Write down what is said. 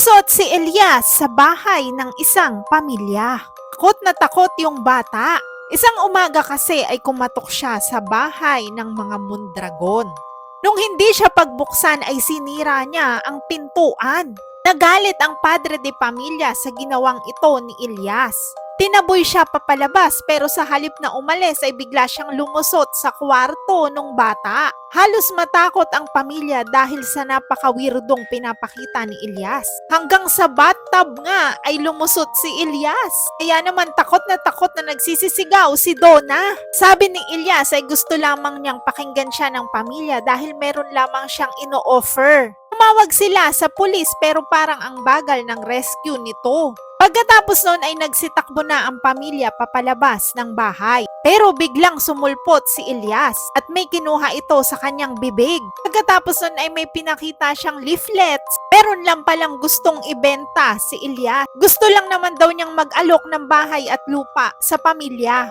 Lumusot si Elias sa bahay ng isang pamilya. Takot na takot yung bata. Isang umaga kasi ay kumatok siya sa bahay ng mga mundragon. Nung hindi siya pagbuksan ay sinira niya ang pintuan. Nagalit ang padre de pamilya sa ginawang ito ni Elias. Tinaboy siya papalabas pero sa halip na umalis ay bigla siyang lumusot sa kwarto ng bata. Halos matakot ang pamilya dahil sa napakawirdong pinapakita ni Elias. Hanggang sa bathtub nga ay lumusot si Elias. Kaya naman takot na nagsisisigaw si Donna. Sabi ni Elias ay gusto lamang niyang pakinggan siya ng pamilya dahil meron lamang siyang ino-offer. Tumawag sila sa pulis pero parang ang bagal ng rescue nito. Pagkatapos noon ay nagsitakbo na ang pamilya papalabas ng bahay. Pero biglang sumulpot si Elias at may kinuha ito sa kanyang bibig. Pagkatapos noon ay may pinakita siyang leaflets. Meron lang palang gustong ibenta si Elias. Gusto lang naman daw niyang mag-alok ng bahay at lupa sa pamilya.